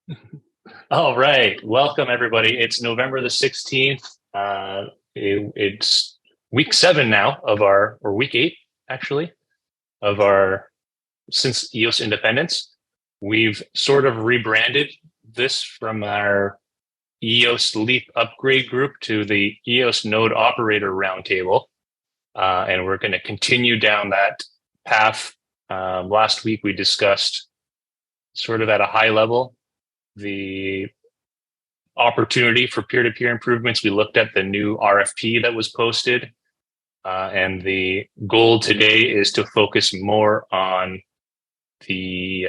going. All right. Welcome, everybody. It's November the 16th. It's week 7 now or week 8, actually, of our, since EOS independence. We've sort of rebranded this from our EOS Leap upgrade group to the EOS Node Operator Roundtable. And we're going to continue down that path. Last week, we discussed sort of at a high level the opportunity for peer-to-peer improvements. We looked at the new RFP that was posted. And the goal today is to focus more on the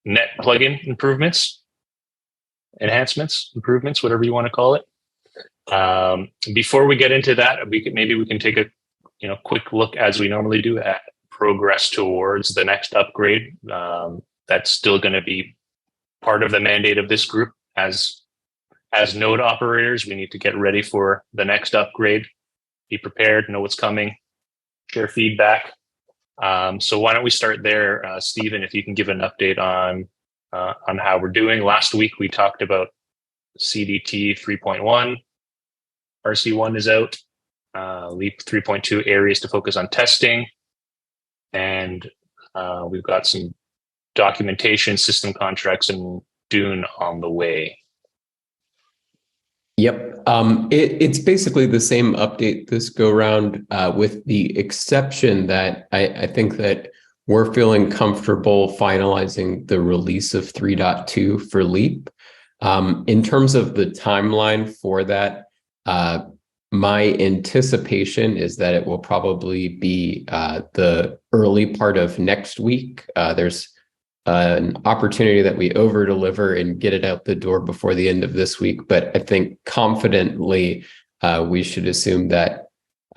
net plugin improvements, enhancements, improvements, whatever you want to call it. Before we get into that, maybe we can take a quick look, as we normally do, at progress towards the next upgrade. That's still going to be part of the mandate of this group. As node operators, we need to get ready for the next upgrade, be prepared, know what's coming, share feedback. So why don't we start there, Stephen, if you can give an update on how we're doing. Last week, we talked about CDT 3.1. RC1 is out. Leap 3.2 areas to focus on testing. And we've got some documentation, system contracts, and DUNE on the way. Yep. It's basically the same update this go round, with the exception that I think that we're feeling comfortable finalizing the release of 3.2 for Leap. In terms of the timeline for that, my anticipation is that it will probably be the early part of next week. There's an opportunity that we over deliver and get it out the door before the end of this week. But I think confidently we should assume that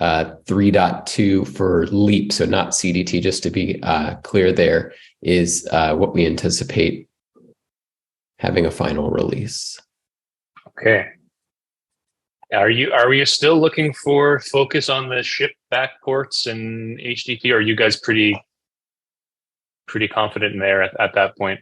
3.2 for Leap, so not CDT, just to be clear there, is what we anticipate having a final release. Okay. Are you still looking for focus on the ship backports and HTTP? Or are you guys pretty confident in there at that point?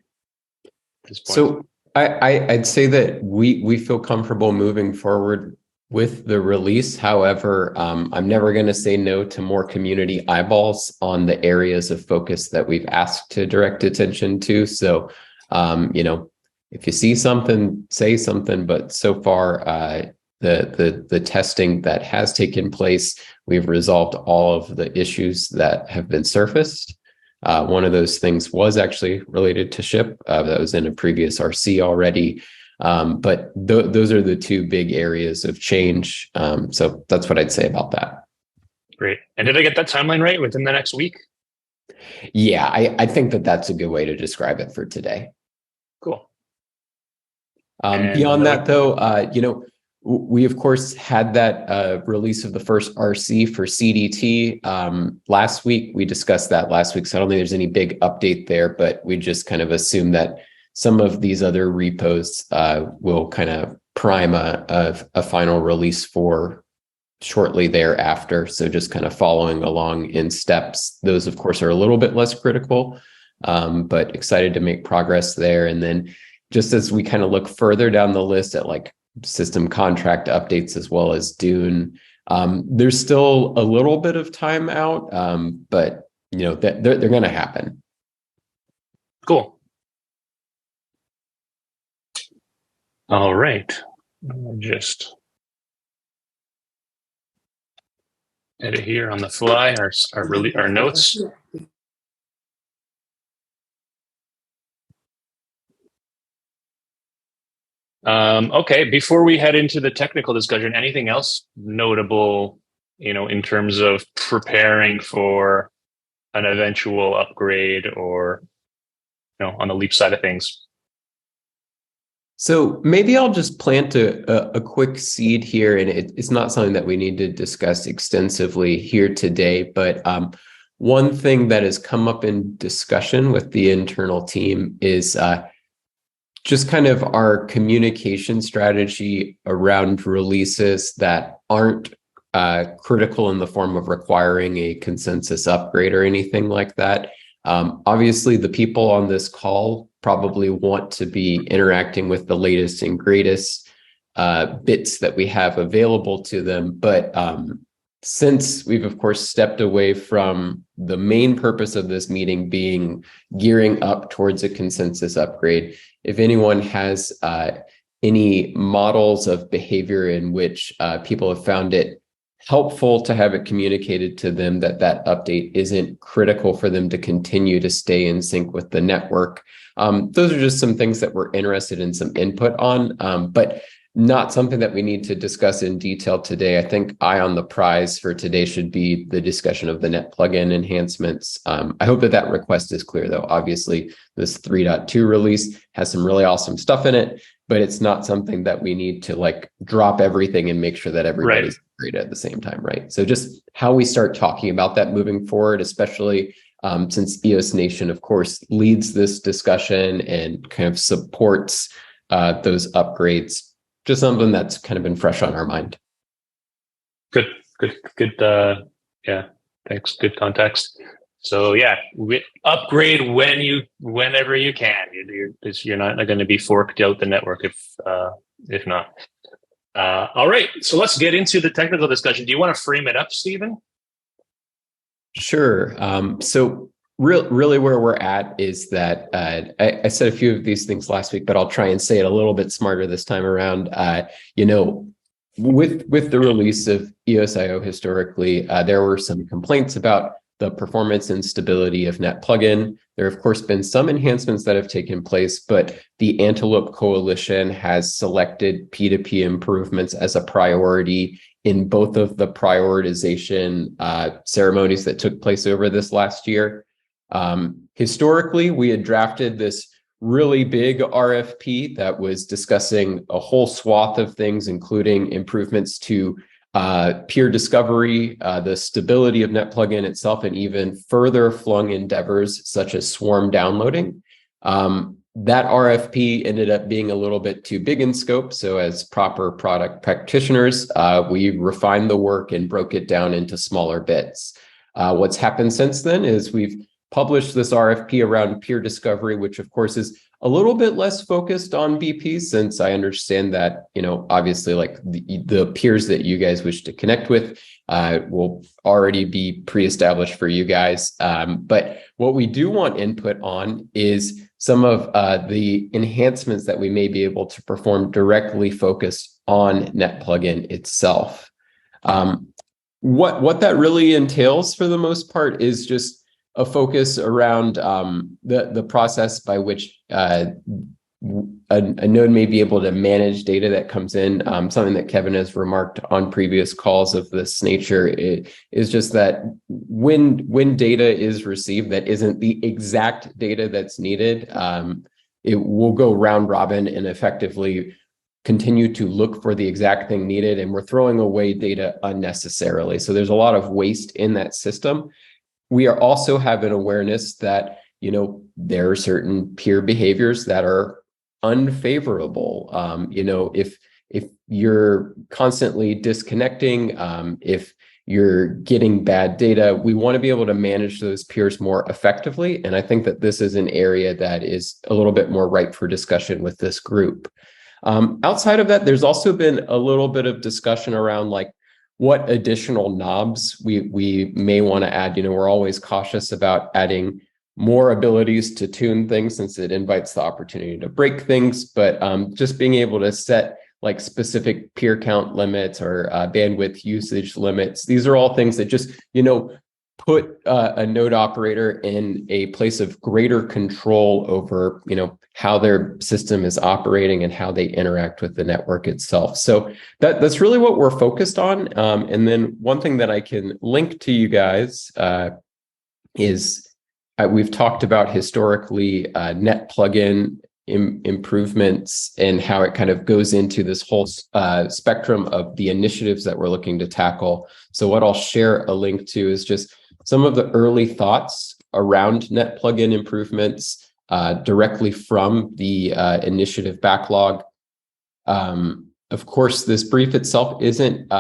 So I'd say that we feel comfortable moving forward with the release. However, I'm never going to say no to more community eyeballs on the areas of focus that we've asked to direct attention to. So, if you see something, say something. But so far, the testing that has taken place, we've resolved all of the issues that have been surfaced. One of those things was actually related to ship. That was in a previous RC already. But those are the two big areas of change. So that's what I'd say about that. Great. And did I get that timeline right, within the next week? Yeah, I think that's a good way to describe it for today. Cool. Beyond that, though, we, of course, had that release of the first RC for CDT last week. We discussed that last week, so I don't think there's any big update there, but we just kind of assume that some of these other repos will kind of prime a final release for shortly thereafter. So just kind of following along in steps. Those, of course, are a little bit less critical, but excited to make progress there. And then just as we kind of look further down the list at like system contract updates as well as DUNE, there's still a little bit of time out, but they're going to happen. Cool. All right. I'll just edit here on the fly our notes. Okay, before we head into the technical discussion, anything else notable, in terms of preparing for an eventual upgrade or, on the Leap side of things? So maybe I'll just plant a quick seed here, and it's not something that we need to discuss extensively here today, but one thing that has come up in discussion with the internal team is just kind of our communication strategy around releases that aren't critical in the form of requiring a consensus upgrade or anything like that. Obviously, the people on this call probably want to be interacting with the latest and greatest bits that we have available to them. But since we've, of course, stepped away from the main purpose of this meeting being gearing up towards a consensus upgrade, if anyone has any models of behavior in which people have found it helpful to have it communicated to them that that update isn't critical for them to continue to stay in sync with the network, those are just some things that we're interested in some input on, but not something that we need to discuss in detail today. I think eye on the prize for today should be the discussion of the net plugin enhancements. I hope that that request is clear, though. Obviously, this 3.2 release has some really awesome stuff in it, but it's not something that we need to like drop everything and make sure that everybody's great at the same time, right? So just how we start talking about that moving forward, especially since EOS Nation, of course, leads this discussion and kind of supports those upgrades. Just something that's kind of been fresh on our mind. Good. Yeah, thanks. Good context. So yeah, upgrade whenever you can. You're not going to be forked out the network if not. All right, so let's get into the technical discussion. Do you want to frame it up, Stephen? Sure. So really where we're at is that I said a few of these things last week, but I'll try and say it a little bit smarter this time around. With the release of EOSIO historically, there were some complaints about the performance and stability of net plugin. There have, of course, been some enhancements that have taken place, but the Antelope coalition has selected P2P improvements as a priority in both of the prioritization ceremonies that took place over this last year. Historically, we had drafted this really big RFP that was discussing a whole swath of things, including improvements to peer discovery, the stability of net plugin itself, and even further flung endeavors such as swarm downloading. That RFP ended up being a little bit too big in scope. So as proper product practitioners, we refined the work and broke it down into smaller bits. What's happened since then is we've published this RFP around peer discovery, which of course is a little bit less focused on BP, since I understand that, obviously like the peers that you guys wish to connect with will already be pre-established for you guys. But what we do want input on is some of the enhancements that we may be able to perform directly focused on net plugin itself. What that really entails for the most part is just a focus around the process by which a node may be able to manage data that comes in. Something that Kevin has remarked on previous calls of this nature is just that when data is received that isn't the exact data that's needed, it will go round robin and effectively continue to look for the exact thing needed, and we're throwing away data unnecessarily. So there's a lot of waste in that system. We are also have an awareness that, there are certain peer behaviors that are unfavorable. If you're constantly disconnecting, if you're getting bad data, we want to be able to manage those peers more effectively. And I think that this is an area that is a little bit more ripe for discussion with this group. Outside of that, there's also been a little bit of discussion around like what additional knobs we may want to add. We're always cautious about adding more abilities to tune things since it invites the opportunity to break things, but just being able to set like specific peer count limits or bandwidth usage limits. These are all things that just, put a node operator in a place of greater control over, how their system is operating and how they interact with the network itself. So that's really what we're focused on. And then one thing that I can link to you guys is we've talked about historically net plugin improvements and how it kind of goes into this whole spectrum of the initiatives that we're looking to tackle. So what I'll share a link to is just some of the early thoughts around net plugin improvements directly from the initiative backlog. Of course, this brief itself isn't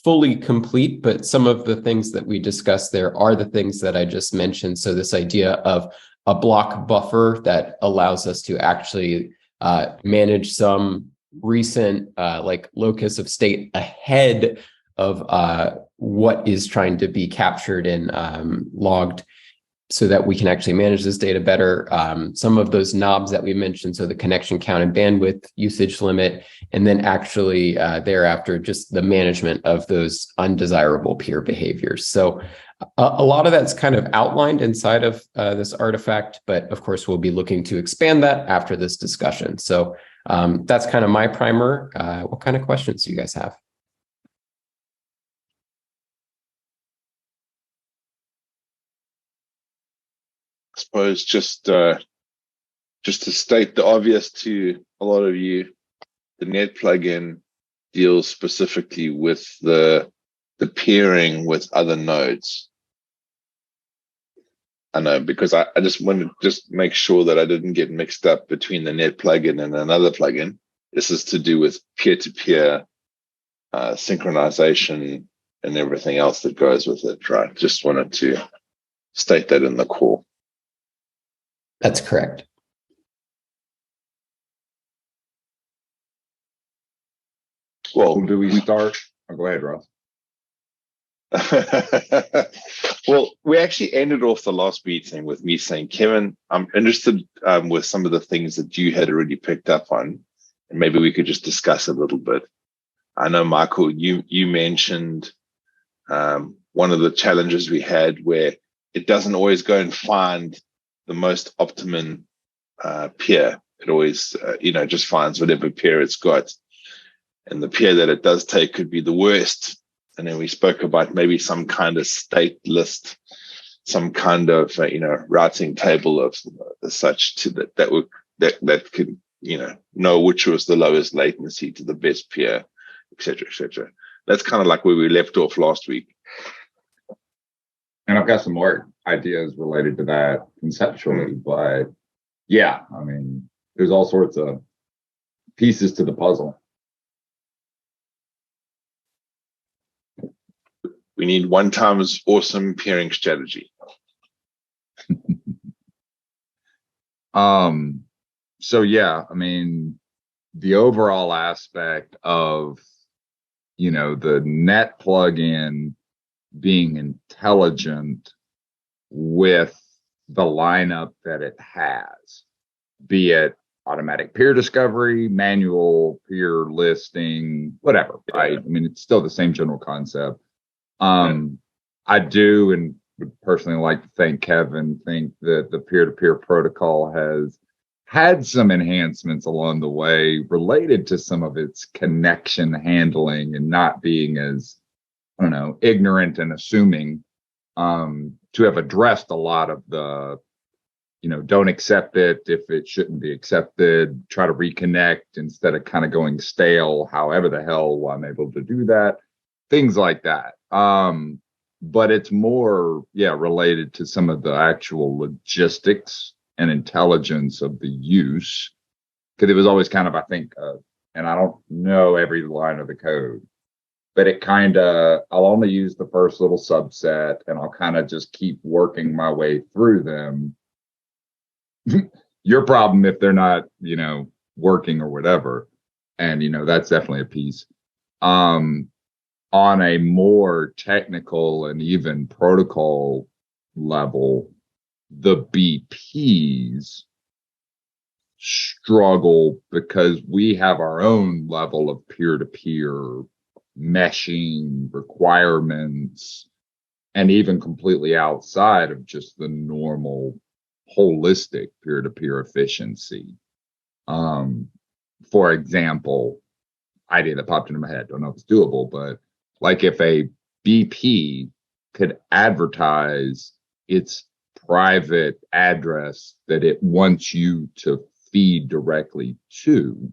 fully complete, but some of the things that we discussed there are the things that I just mentioned. So this idea of a block buffer that allows us to actually manage some recent like locus of state ahead of what is trying to be captured and logged, so that we can actually manage this data better. Some of those knobs that we mentioned, so the connection count and bandwidth usage limit, and then actually thereafter, just the management of those undesirable peer behaviors. So a lot of that's kind of outlined inside of this artifact, but of course, we'll be looking to expand that after this discussion. So that's kind of my primer. What kind of questions do you guys have? I suppose just to state the obvious to a lot of you, the Net plugin deals specifically with the peering with other nodes. I know, because I just wanted to just make sure that I didn't get mixed up between the Net plugin and another plugin. This is to do with peer-to-peer synchronization and everything else that goes with it, right? Just wanted to state that in the call. That's correct. Well, do we start? Oh, go ahead, Ross. Well, we actually ended off the last meeting with me saying, Kevin, I'm interested with some of the things that you had already picked up on, and maybe we could just discuss a little bit. I know, Michael, you mentioned one of the challenges we had where it doesn't always go and find the most optimum peer. It always, just finds whatever peer it's got. And the peer that it does take could be the worst. And then we spoke about maybe some kind of state list, some kind of, routing table of such to that could, know which was the lowest latency to the best peer, et cetera, et cetera. That's kind of like where we left off last week. And I've got some more ideas related to that conceptually, but yeah, I mean, there's all sorts of pieces to the puzzle. We need one time's awesome peering strategy. So yeah, I mean, the overall aspect of, the Net plugin being intelligent with the lineup that it has, be it automatic peer discovery, manual peer listing, whatever, right? I mean, it's still the same general concept. I do, and would personally like to thank Kevin, think that the peer-to-peer protocol has had some enhancements along the way related to some of its connection handling and not being as, ignorant and assuming, to have addressed a lot of the, don't accept it if it shouldn't be accepted, try to reconnect instead of kind of going stale, however the hell I'm able to do that, things like that. But it's more, related to some of the actual logistics and intelligence of the use. Because it was always kind of, I think, and I don't know every line of the code, but it kind of, I'll only use the first little subset and I'll kind of just keep working my way through them. Your problem if they're not, working or whatever. And, that's definitely a piece. On a more technical and even protocol level, the BPs struggle because we have our own level of peer-to-peer meshing requirements, and even completely outside of just the normal holistic peer-to-peer efficiency. For example, idea that popped into my head, don't know if it's doable, but like if a BP could advertise its private address that it wants you to feed directly to,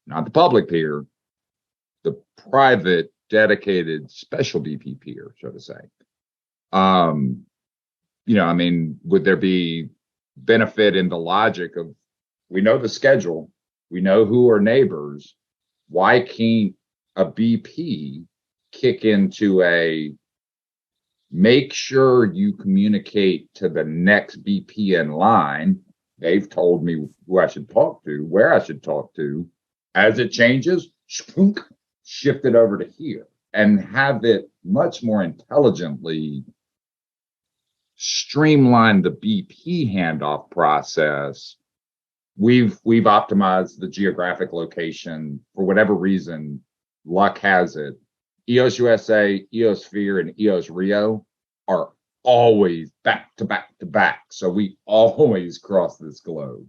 not the public peer, the private, dedicated, special BP peer, so to say. Would there be benefit in the logic of, we know the schedule, we know who are neighbors, why can't a BP kick into a make sure you communicate to the next BP in line. They've told me who I should talk to, where I should talk to. As it changes, shift it over to here and have it much more intelligently streamline the BP handoff process. We've optimized the geographic location for whatever reason. Luck has it. EOS USA, EOS Sphere, and EOS Rio are always back to back to back. So we always cross this globe.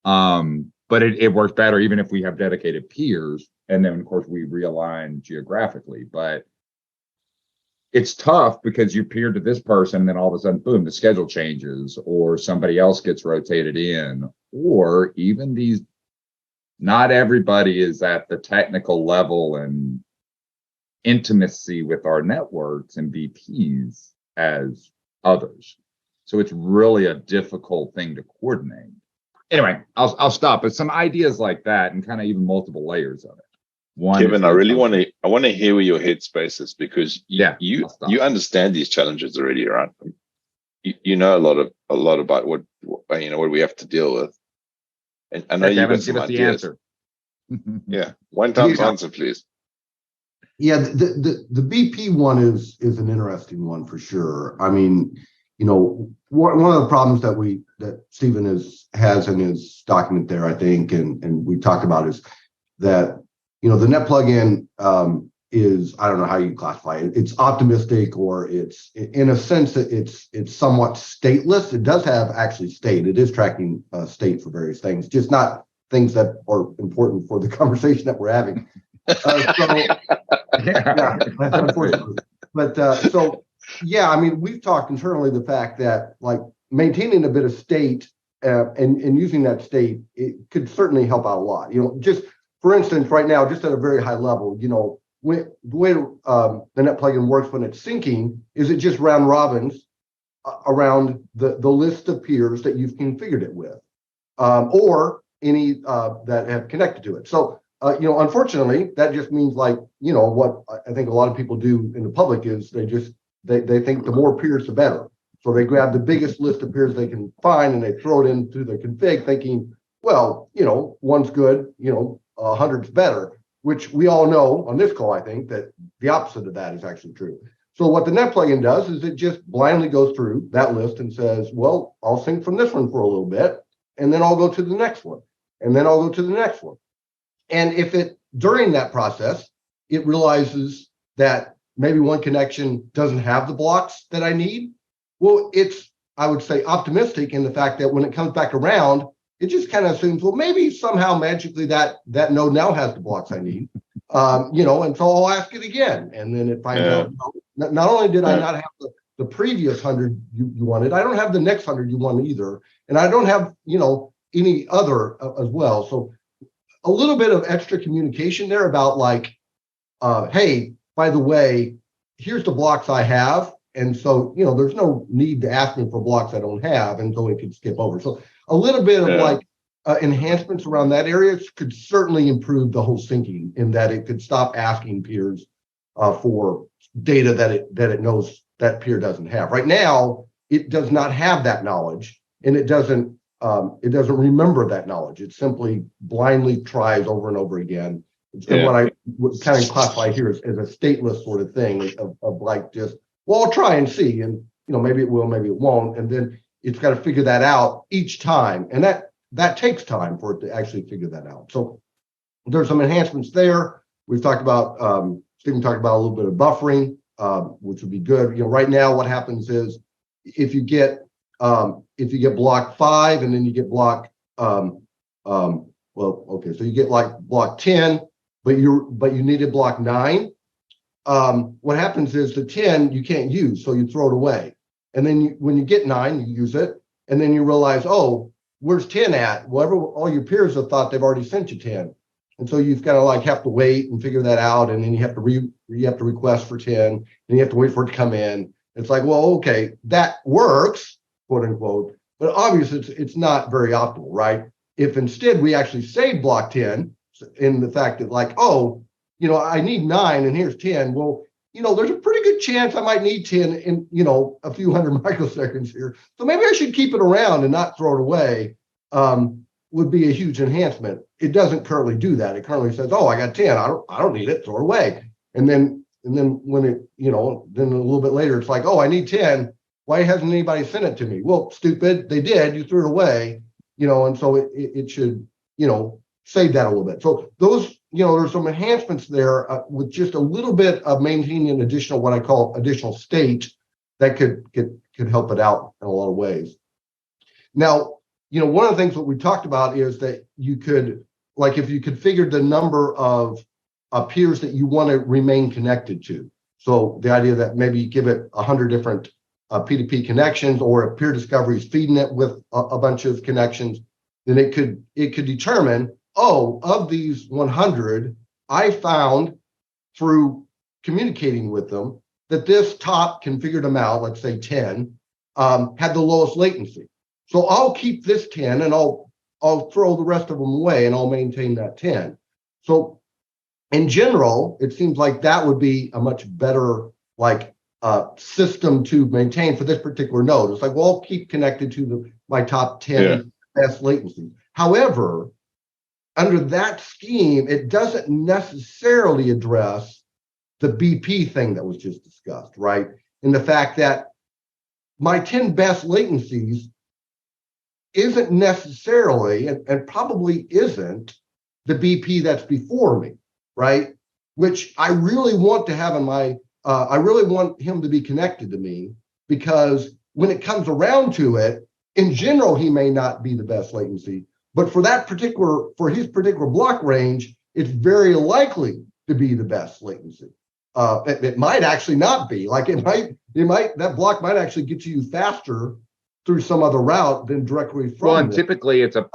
But it works better even if we have dedicated peers. And then, of course, we realign geographically. But it's tough because you peer to this person, and then all of a sudden, boom, the schedule changes, or somebody else gets rotated in, or even these, not everybody is at the technical level and intimacy with our networks and VPs as others. So it's really a difficult thing to coordinate. Anyway, I'll stop. But some ideas like that, and kind of even multiple layers of it. One, Kevin, I really want to hear where your headspace is, because you understand these challenges already, right? You know a lot about what we have to deal with. And I know you've got some ideas. The answer. Yeah, one time answer, please. Yeah, the BP one is an interesting one for sure. I mean, one of the problems that Stephen has in his document there, I think, and we talked about, is that the net plugin is, I don't know how you classify it. It's optimistic, or it's, in a sense, that it's somewhat stateless. It does have actually state. It is tracking state for various things, just not things that are important for the conversation that we're having. Yeah, that's unfortunate. But I mean, we've talked internally the fact that, like, maintaining a bit of state and using that state, it could certainly help out a lot. Just for instance, right now, just at a very high level, the way the net plugin works when it's syncing is it just round robins around the list of peers that you've configured it with, or any that have connected to it. So, unfortunately, that just means, like, what I think a lot of people do in the public is they think the more peers, the better. So they grab the biggest list of peers they can find and they throw it into the config, thinking, well, one's good, 100's better, which we all know on this call, I think, that the opposite of that is actually true. So what the net plugin does is it just blindly goes through that list and says, well, I'll sync from this one for a little bit, and then I'll go to the next one, and then I'll go to the next one. And if during that process, it realizes that maybe one connection doesn't have the blocks that I need, well, it's, I would say, optimistic in the fact that when it comes back around, it just kind of assumes, well, maybe somehow magically that node now has the blocks I need, and so I'll ask it again. And then it finds out, not only did I not have the previous 100 you wanted, I don't have the next 100 you want either. And I don't have, any other as well. So a little bit of extra communication there about, like, hey, by the way, here's the blocks I have. And so, there's no need to ask me for blocks I don't have, and so we could skip over. So a little bit of enhancements around that area could certainly improve the whole syncing, in that it could stop asking peers for data that it knows that peer doesn't have. Right now, it does not have that knowledge, and it doesn't remember that knowledge. It simply blindly tries over and over again. It's what I would kind of classify here as a stateless sort of thing of like, just, well, I'll try and see, and maybe it will, maybe it won't, and then it's got to figure that out each time, and that takes time for it to actually figure that out. So there's some enhancements there. We've talked about, Stephen talked about a little bit of buffering, which would be good. Right now what happens is if you get block 5 and then you get block, so you get like block 10, but you needed block 9. What happens is the 10 you can't use, so you throw it away. And then when you get 9, you use it, and then you realize, oh, where's 10 at? Well, all your peers have thought they've already sent you 10. And so you've got to, like, have to wait and figure that out, and then you have to request for 10, and you have to wait for it to come in. It's like, well, okay, that works, quote unquote, but obviously it's not very optimal, right? If instead we actually save block 10 in the fact that, like, oh, I need 9 and here's 10. Well, there's a pretty good chance I might need 10 in, a few hundred microseconds here. So maybe I should keep it around and not throw it away. Would be a huge enhancement. It doesn't currently do that. It currently says, oh, I got 10. I don't need it. Throw it away. And then when it, then a little bit later, it's like, oh, I need 10. Why hasn't anybody sent it to me? Well, stupid. They did. You threw it away, and so it should, save that a little bit. So those, there's some enhancements there with just a little bit of maintaining an additional, what I call additional state that could help it out in a lot of ways. Now, one of the things that we talked about is that you could, like, if you configured the number of peers that you want to remain connected to. So the idea that maybe you give it 100 different P2P connections, or if peer discovery is feeding it with a bunch of connections, then it could determine, oh, of these 100, I found through communicating with them that this top configured amount, let's say 10, had the lowest latency. So I'll keep this 10 and I'll throw the rest of them away and I'll maintain that 10. So in general, it seems like that would be a much better system to maintain for this particular node. It's like, well, I'll keep connected to my top 10 best latency. However, under that scheme, it doesn't necessarily address the BP thing that was just discussed, right? In the fact that my 10 best latencies isn't necessarily, and probably isn't, the BP that's before me, right? Which I really want to have in my, I really want him to be connected to me, because when it comes around to it, in general, he may not be the best latency, but for his particular block range, it's very likely to be the best latency. It might actually not be. Like that block might actually get to you faster through some other route than directly from. Well, and typically it's a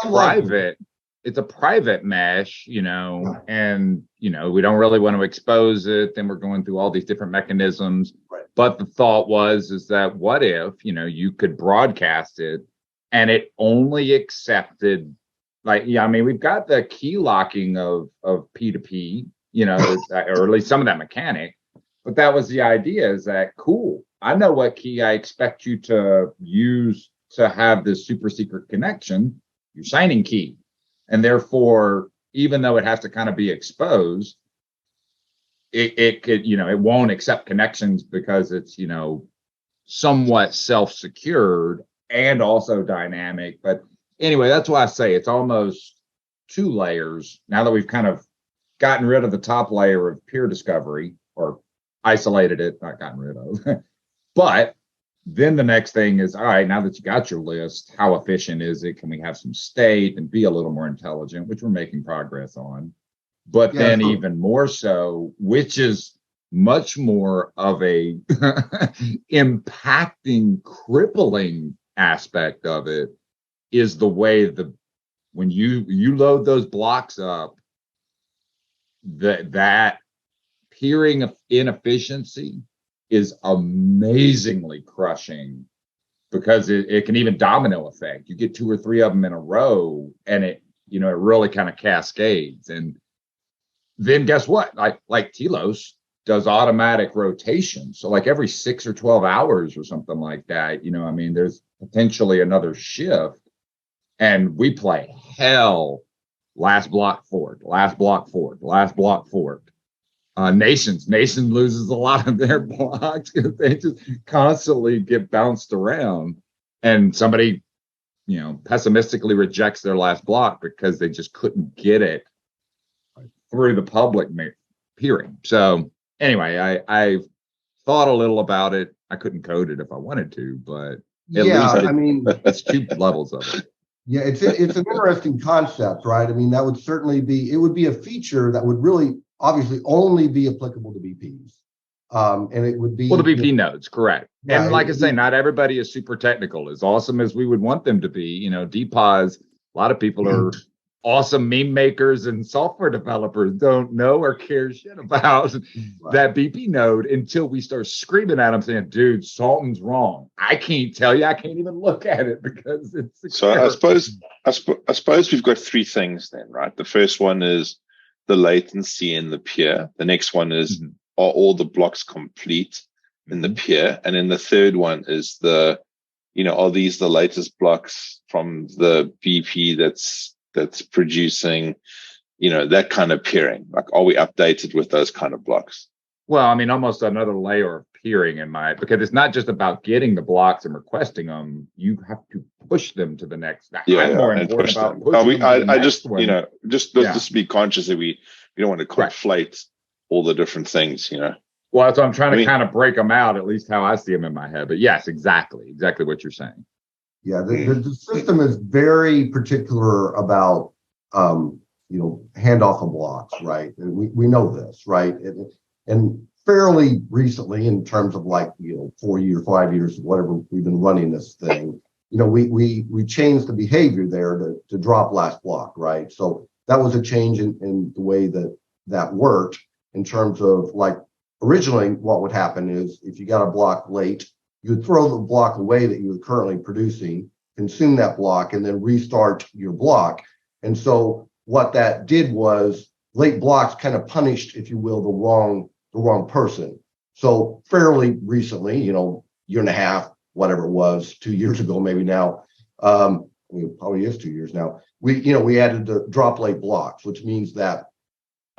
private mesh, and we don't really want to expose it. Then we're going through all these different mechanisms. Right. But the thought is that what if, you could broadcast it and it only accepted, we've got the key locking of P2P, or at least some of that mechanic. But that was the idea, is that, cool, I know what key I expect you to use to have this super secret connection, your signing key. And therefore, even though it has to kind of be exposed, it could, it won't accept connections because it's, somewhat self-secured and also dynamic. But anyway, that's why I say it's almost 2 layers. Now that we've kind of gotten rid of the top layer of peer discovery, or isolated it, not gotten rid of. But then the next thing is, all right, now that you got your list, how efficient is it? Can we have some state and be a little more intelligent, which we're making progress on? But then even more so, which is much more of a impacting, crippling aspect of it, is the way when you load those blocks up, that peering inefficiency is amazingly crushing, because it can even domino effect. You get 2 or 3 of them in a row, and it really kind of cascades. And then guess what? Like Telos does automatic rotation. So like every 6 or 12 hours or something like that, there's potentially another shift, and we play hell. Last block forward, last block forward, last block forward. Nation loses a lot of their blocks because they just constantly get bounced around, and somebody, pessimistically rejects their last block because they just couldn't get it through the public peering. So anyway, I thought a little about it. I couldn't code it if I wanted to, but at least it's 2 levels of it. Yeah, it's an interesting concept, right? That would certainly be a feature that would really obviously only be applicable to BPs. And it would be the BP nodes, correct. Yeah, and like I say, not everybody is super technical, as awesome as we would want them to be. DPOS, a lot of people are awesome meme makers, and software developers don't know or care shit about that BP node until we start screaming at them saying, dude, something's wrong. I can't tell you. I can't even look at it because it's secure. So I suppose we've got 3 things then, right? The first one is the latency in the peer. The next one is are all the blocks complete in the peer? And then the third one is are these the latest blocks from the BP that's producing, that kind of peering? Like, are we updated with those kind of blocks? Well, I mean, almost another layer of peering because it's not just about getting the blocks and requesting them. You have to push them to the next. I'm more important about pushing them to the next one. Just to be conscious that we don't want to conflate all the different things, Well, that's what I'm trying to kind of break them out, at least how I see them in my head. But yes, exactly what you're saying. Yeah, the system is very particular about, handoff of blocks, right? And we know this, right? And fairly recently, in terms of 4 years, 5 years, whatever we've been running this thing, we changed the behavior there to drop last block, right? So that was a change in the way that worked in terms of originally what would happen is if you got a block late, you would throw the block away that you were currently producing, consume that block, and then restart your block. And so what that did was late blocks kind of punished, if you will, the wrong person. So fairly recently, year and a half, whatever it was, 2 years ago, maybe now, it probably is 2 years now, we added the drop late blocks, which means that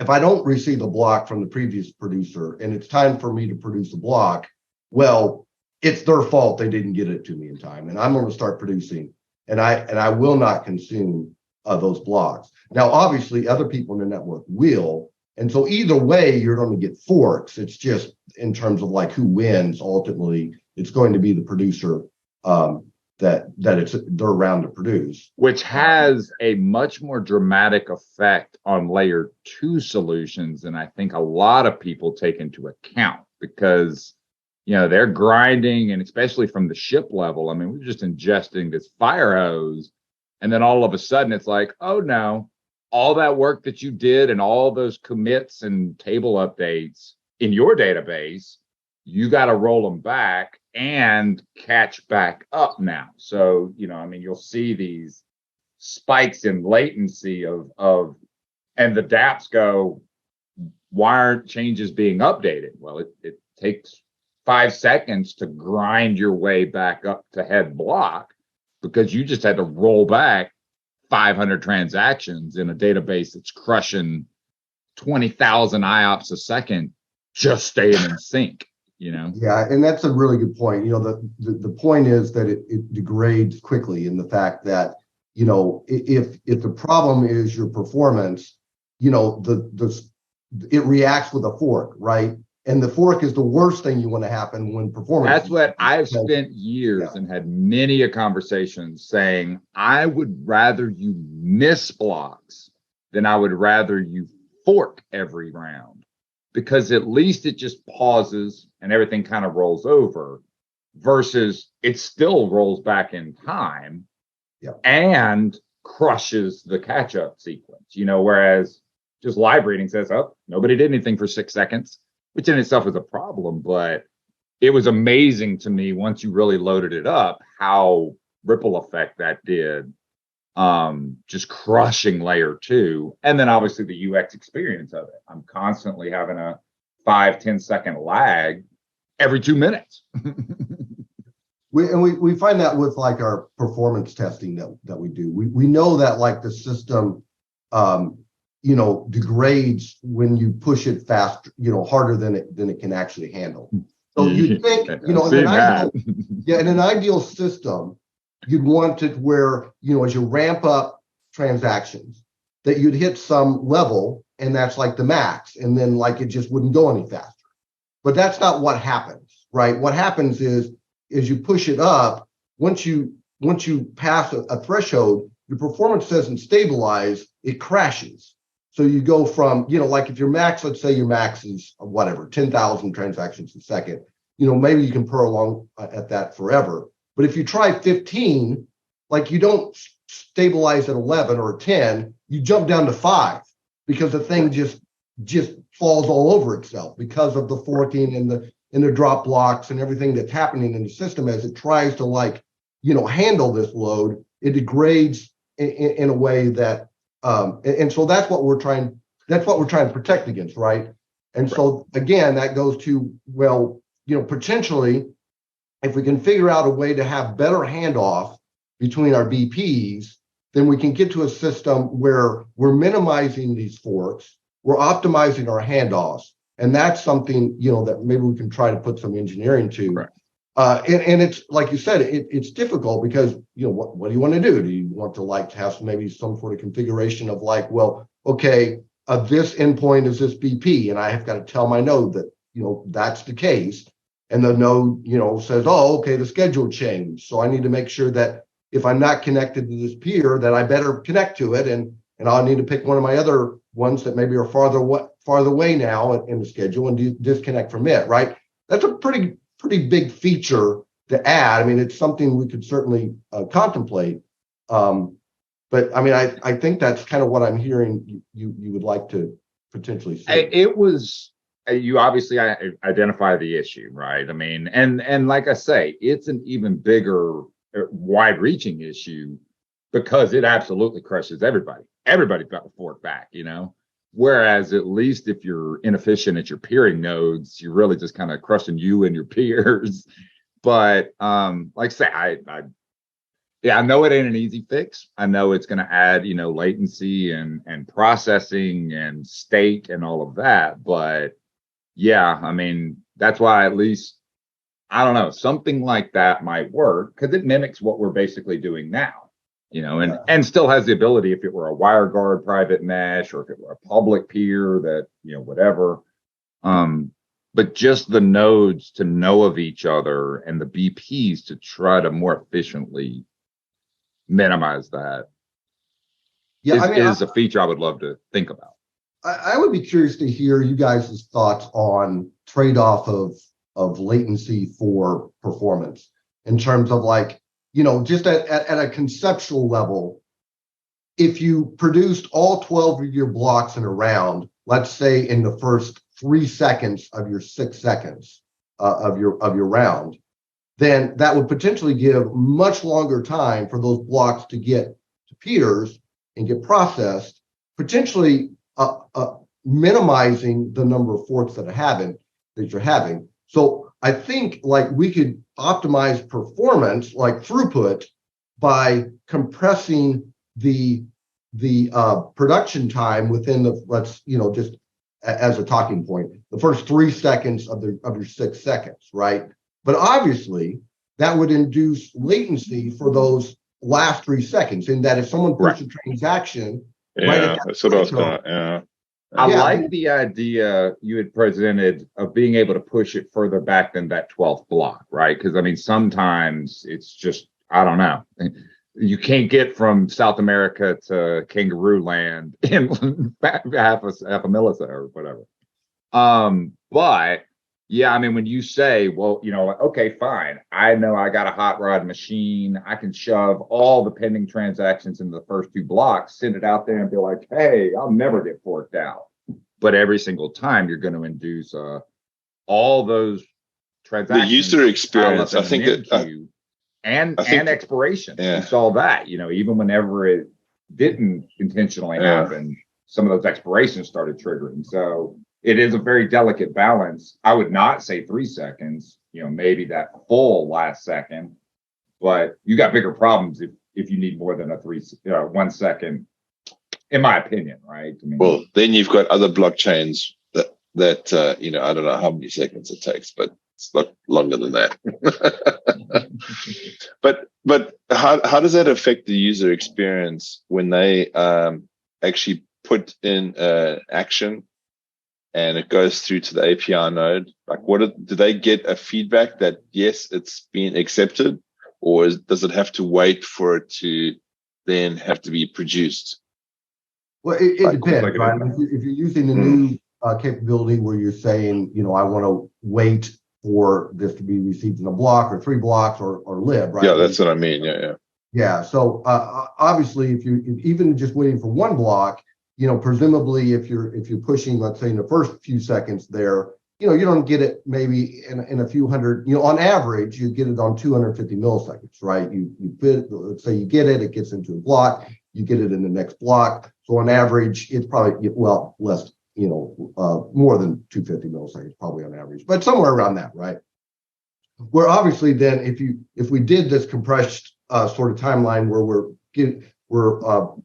if I don't receive a block from the previous producer and it's time for me to produce a block, well, it's their fault they didn't get it to me in time, and I'm going to start producing, and I will not consume those blocks. Now, obviously, other people in the network will, and so either way, you're going to get forks. It's just in terms of who wins. Ultimately, it's going to be the producer that it's they're around to produce, which has a much more dramatic effect on layer 2 solutions than I think a lot of people take into account, because they're grinding, and especially from the ship level. I mean, we're just ingesting this fire hose, and then all of a sudden it's oh no, all that work that you did and all those commits and table updates in your database, you got to roll them back and catch back up now. So, you'll see these spikes in latency of and the dApps go, why aren't changes being updated? Well, it takes 5 seconds to grind your way back up to head block because you just had to roll back 500 transactions in a database that's crushing 20,000 IOPS a second, just staying in sync. Yeah, and that's a really good point. The point is that it degrades quickly in the fact that if the problem is your performance, it reacts with a fork, right? And the fork is the worst thing you want to happen when performance. That's what I've spent years and had many a conversation saying, I would rather you miss blocks than I would rather you fork every round, because at least it just pauses and everything kind of rolls over, versus it still rolls back in time and crushes the catch-up sequence, whereas just live reading says, oh, nobody did anything for 6 seconds, which in itself is a problem. But it was amazing to me once you really loaded it up, how ripple effect that did, just crushing layer 2. And then obviously the UX experience of it. I'm constantly having a 5-10 second lag every 2 minutes. We find that with our performance testing that we do. We know that the system degrades when you push it fast, harder than it can actually handle. So you think, in an ideal system, you'd want it where, as you ramp up transactions, that you'd hit some level, and that's the max, and then it just wouldn't go any faster. But that's not what happens, right? What happens is you push it up, once you pass a threshold, your performance doesn't stabilize, it crashes. So you go from, if your max, let's say your max is 10,000 transactions a second, maybe you can purr along at that forever. But if you try 15, you don't stabilize at 11 or 10, you jump down to 5 because the thing just falls all over itself because of the forking and the drop blocks and everything that's happening in the system as it tries to handle this load. It degrades in a way that and so that's what we're trying to protect against, right? And so again, that goes to, well, potentially, if we can figure out a way to have better handoff between our BPs, then we can get to a system where we're minimizing these forks, we're optimizing our handoffs, and that's something that maybe we can try to put some engineering to. Right. And it's like you said, it's difficult because what do you want to do? Do you want to have maybe some sort of configuration of well, okay, this endpoint is this BP, and I have got to tell my node that that's the case, and the node says, oh, okay, the schedule changed, so I need to make sure that if I'm not connected to this peer, that I better connect to it, and I'll need to pick one of my other ones that maybe are farther away now in the schedule and disconnect from it. Right? That's a pretty big feature to add. I mean, it's something we could certainly contemplate. But I mean, I think that's kind of what I'm hearing you would like to potentially see. It was, you obviously identify the issue, right? I mean, and like I say, it's an even bigger, wide-reaching issue because it absolutely crushes everybody. Everybody's got to fork back, Whereas at least if you're inefficient at your peering nodes, you're really just kind of crushing you and your peers. But like I say, I know it ain't an easy fix. I know it's going to add, latency and processing and state and all of that. But yeah, I mean, that's why at least, I don't know, something like that might work because it mimics what we're basically doing now. And still has the ability, if it were a WireGuard private mesh or if it were a public peer that, whatever. But just the nodes to know of each other and the BPs to try to more efficiently minimize that is a feature I would love to think about. I would be curious to hear you guys' thoughts on trade-off of latency for performance in terms of just at a conceptual level. If you produced all 12 of your blocks in a round, let's say in the first 3 seconds of your 6 seconds of your round, then that would potentially give much longer time for those blocks to get to peers and get processed, potentially minimizing the number of forks that you're having. So I think we could optimize performance, like throughput, by compressing the production time within just as a talking point, the first 3 seconds of your 6 seconds, right? But obviously that would induce latency for those last 3 seconds. In that if someone puts a transaction, that's what I was going to. I like the idea you had presented of being able to push it further back than that 12th block, right? Because I mean, sometimes it's just, I don't know. You can't get from South America to Kangaroo Land in half a millisecond or whatever. But yeah, I mean, when you say, well, okay, fine. I know I got a hot rod machine. I can shove all the pending transactions in the first 2 blocks, send it out there and be like, hey, I'll never get forked out. But every single time you're going to induce all those transactions. The user experience, I think and expiration. Yeah. We saw that, even whenever it didn't intentionally happen, some of those expirations started triggering. So it is a very delicate balance. I would not say 3 seconds, maybe that full last second, but you got bigger problems if you need more than a 1 second, in my opinion, right? I mean, well, then you've got other blockchains that I don't know how many seconds it takes, but it's not longer than that. But how does that affect the user experience when they actually put in action and it goes through to the API node? Do they get a feedback that yes, it's been accepted, or does it have to wait for it to then have to be produced? Well, it depends, right? If you're using the new capability where you're saying, I want to wait for this to be received in a block or 3 blocks or lib, right? Yeah, that's what I mean. Yeah. Yeah. So obviously, if even just waiting for 1 block, presumably if you're pushing, let's say in the first few seconds there, you don't get it maybe in a few hundred, on average, you get it on 250 milliseconds, right? Let's say you get it gets into a block, you get it in the next block. So on average, it's probably, less, more than 250 milliseconds probably on average, but somewhere around that, right? Where obviously then if we did this compressed sort of timeline where we're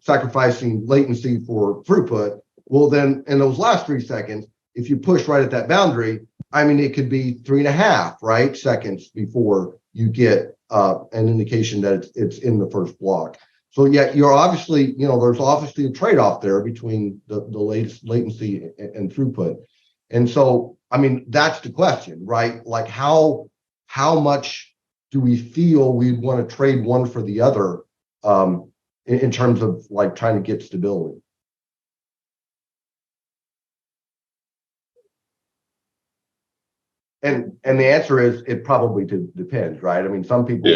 sacrificing latency for throughput, well then in those last 3 seconds, if you push right at that boundary, I mean it could be 3.5 right seconds before you get an indication that it's in the first block. So yeah, you're obviously, there's obviously a trade-off there between the latest latency and throughput. And so, I mean, that's the question, right? Like how much do we feel we'd want to trade one for the other in terms of like trying to get stability? And the answer is it probably depends, right? I mean, some people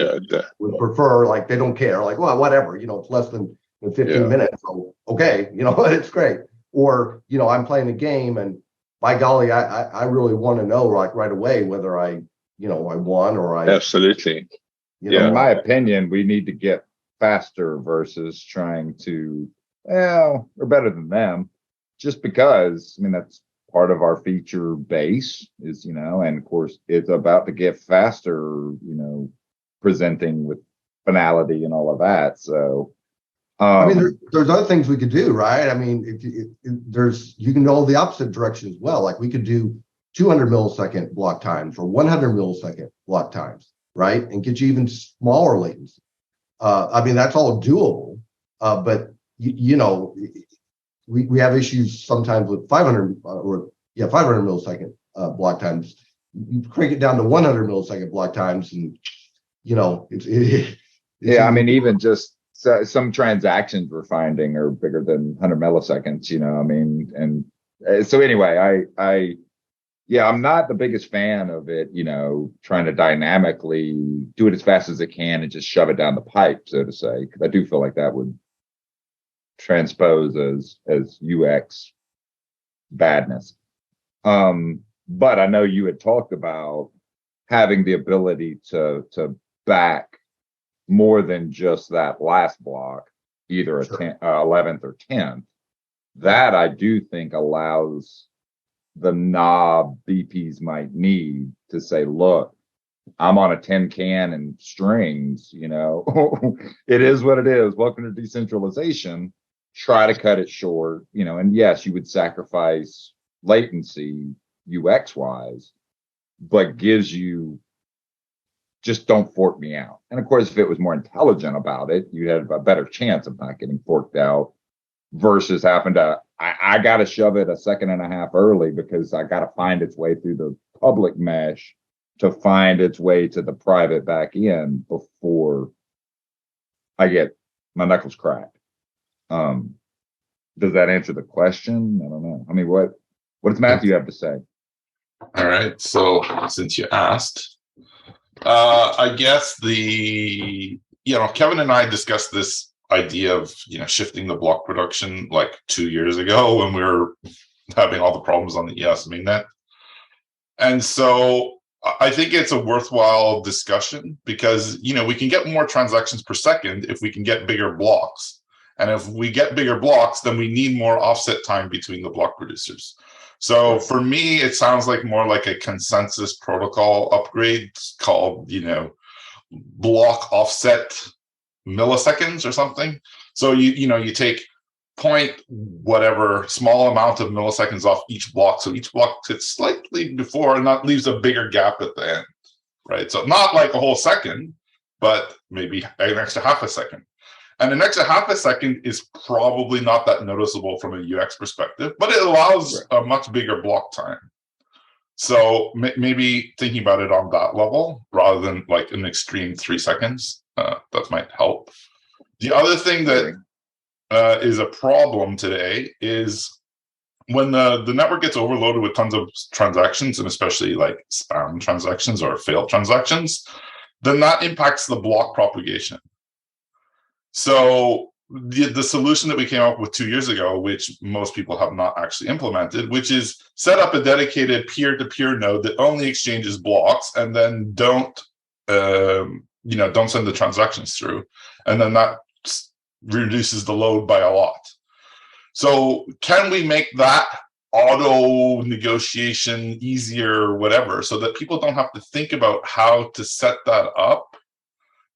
would prefer, like, they don't care, like, well, whatever, it's less than 15 minutes, so okay, it's great. Or, I'm playing a game and by golly, I really want to know like right away whether I won or I absolutely. In my opinion, we need to get faster versus trying to, we're better than them, just because, I mean, that's part of our feature base is, and of course it's about to get faster, presenting with finality and all of that. So, I mean, there's other things we could do, right? I mean, you can go the opposite direction as well. Like we could do 200 millisecond block times or 100 millisecond block times, right? And get you even smaller latency. I mean, that's all doable, but we have issues sometimes with 500 millisecond block times. You crank it down to 100 millisecond block times, and I mean, even just some transactions we're finding are bigger than 100 milliseconds. I mean, and so anyway, I'm not the biggest fan of it. Trying to dynamically do it as fast as it can and just shove it down the pipe, so to say, because I do feel like that would transpose as UX badness. But I know you had talked about having the ability to back more than just that last block, either a 11th or 10th. That I do think allows the knob BPs might need to say, look, I'm on a 10 can and strings, it is what it is. Welcome to decentralization. Try to cut it short, and yes, you would sacrifice latency UX wise, but gives you just don't fork me out. And of course, if it was more intelligent about it, you had a better chance of not getting forked out versus having to, I got to shove it a second and a half early because I got to find its way through the public mesh to find its way to the private back end before I get my knuckles cracked. Does that answer the question? I don't know. I mean, what does Matthew have to say? All right. So since you asked, I guess Kevin and I discussed this idea of, shifting the block production like 2 years ago when we were having all the problems on the EOS mainnet. And so I think it's a worthwhile discussion because, we can get more transactions per second if we can get bigger blocks. And if we get bigger blocks, then we need more offset time between the block producers. So for me, it sounds like more like a consensus protocol upgrade called, block offset milliseconds or something. So you take point whatever small amount of milliseconds off each block. So each block sits slightly before and that leaves a bigger gap at the end, right? So not like a whole second, but maybe an extra half a second. And an extra half a second is probably not that noticeable from a UX perspective, but it allows a much bigger block time. So maybe thinking about it on that level rather than like an extreme 3 seconds, that might help. The other thing that is a problem today is when the network gets overloaded with tons of transactions, and especially like spam transactions or failed transactions, then that impacts the block propagation. So the solution that we came up with 2 years ago, which most people have not actually implemented, which is set up a dedicated peer-to-peer node that only exchanges blocks and then don't send the transactions through. And then that reduces the load by a lot. So can we make that auto negotiation easier, whatever, so that people don't have to think about how to set that up,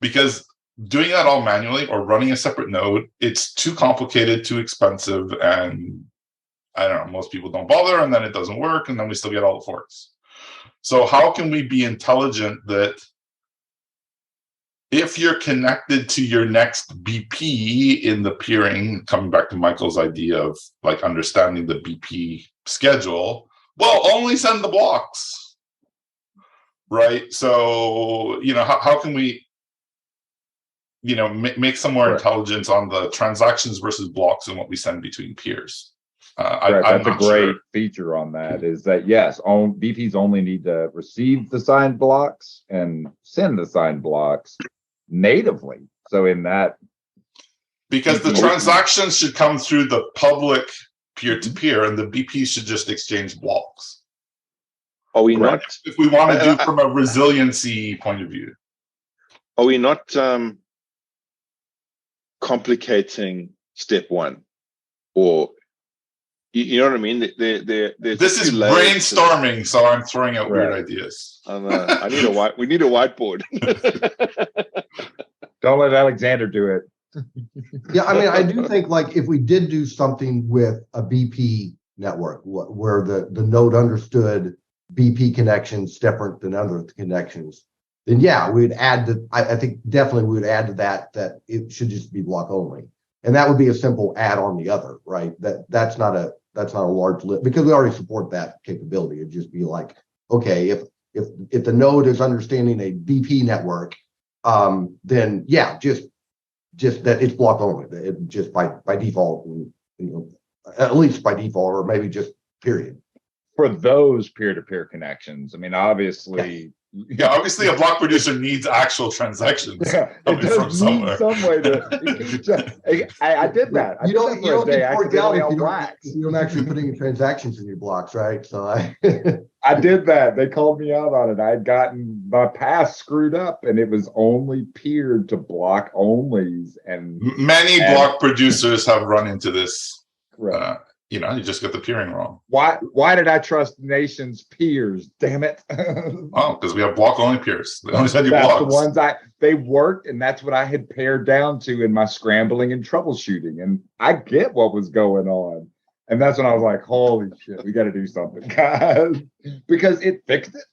because doing that all manually or running a separate node, it's too complicated, too expensive, and I don't know, most people don't bother, and then it doesn't work, and then we still get all the forks. So how can we be intelligent that if you're connected to your next BP in the peering, coming back to Michael's idea of like understanding the BP schedule, well, only send the blocks, right? So, how can we, make some more intelligence on the transactions versus blocks and what we send between peers? That's a great feature on that, is that, yes, BPs only need to receive the signed blocks and send the signed blocks natively. So in that, because the transactions should come through the public peer-to-peer, and the BPs should just exchange blocks. Are we not? If we want to do from a resiliency point of view, are we not complicating step one? Or you know what I mean? This is brainstorming, so I'm throwing out weird ideas. We need a whiteboard. Don't let Alexander do it. Yeah, I mean, I do think like if we did do something with a BP network where the node understood BP connections different than other connections, then yeah, we'd add I think definitely we would add to that it should just be block only. And that would be a simple add on the other, right? That's not a large lift, because we already support that capability. It'd just be like, okay, if the node is understanding a BP network, then yeah, just that it's block only. It just by default, at least by default, or maybe just period. For those peer-to-peer connections, I mean, obviously. Yeah, obviously a block producer needs actual transactions. Yeah, it does need some way to. I did that. You don't get forked out if you don't actually put any transactions in your blocks, right? So I did that. They called me out on it. I'd gotten my pass screwed up, and it was only peered to block onlys. And many block producers have run into this. Right. You just get the peering wrong. Why did I trust Nation's peers? Damn it! Oh, because we have block only peers. They only send you that's blocks. The ones they worked, and that's what I had pared down to in my scrambling and troubleshooting. And I get what was going on, and that's when I was like, "Holy shit, we got to do something, guys," because it fixed it.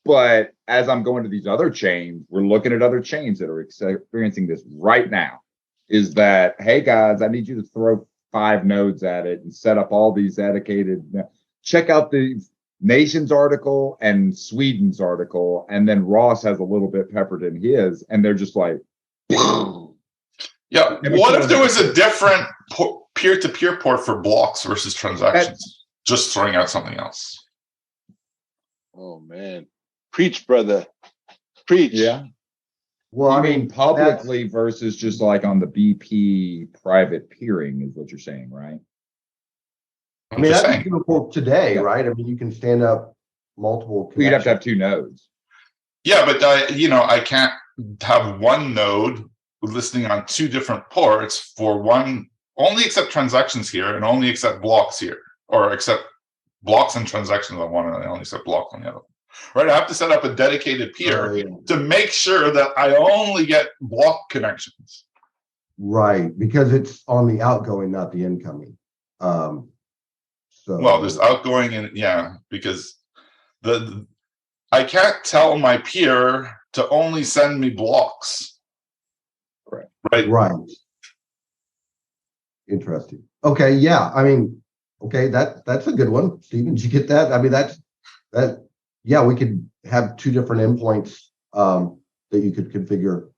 But as I'm going to these other chains, we're looking at other chains that are experiencing this right now. Is that, hey guys, I need you to throw 5 nodes at it and set up all these dedicated. Check out the Nation's article and Sweden's article, and then Ross has a little bit peppered in his, and they're just like, yeah. What if there was a different peer-to-peer port for blocks versus transactions? Just throwing out something else. Oh man, preach, brother, preach. Yeah. Well, I mean, publicly versus just like on the BP private peering is what you're saying, right? I mean, that's beautiful today, right? I mean, you can stand up multiple. You'd have to have 2 nodes. Yeah, but I can't have one node listening on 2 different ports for one. Only accept transactions here and only accept blocks here, or accept blocks and transactions on one, and I only accept blocks on the other. Right, I have to set up a dedicated peer to make sure that I only get block connections. Right, because it's on the outgoing, not the incoming. Well, there's outgoing and because I can't tell my peer to only send me blocks. Right. Interesting. Okay, yeah. I mean, okay, that's a good one, Stephen. Did you get that? I mean, that. Yeah, we could have 2 different endpoints that you could configure.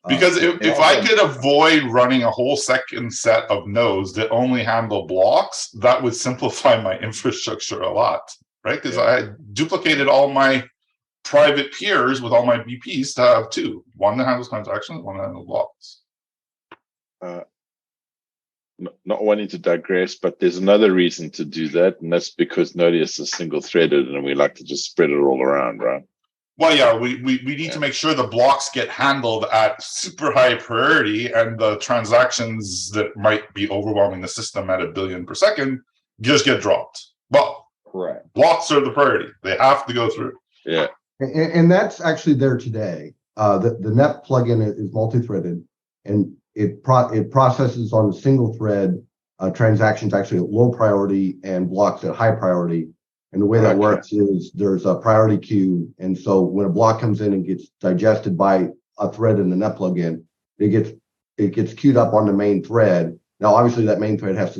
Because if I could avoid running a whole second set of nodes that only handle blocks, that would simplify my infrastructure a lot, right? Because I duplicated all my private peers with all my BPs to have 2. One that handles transactions, one that handles blocks. Not wanting to digress, but there's another reason to do that, and that's because Nodius is single-threaded, and we like to just spread it all around, right? Well, yeah, we need to make sure the blocks get handled at super high priority, and the transactions that might be overwhelming the system at 1 billion per second just get dropped. But Correct. blocks are the priority. They have to go through. Yeah. And that's actually there today. The net plugin is multi-threaded, and it processes on a single thread transactions actually at low priority and blocks at high priority. And the way that works is there's a priority queue, and so when a block comes in and gets digested by a thread in the net plugin, it gets queued up on the main thread. Now, obviously, that main thread has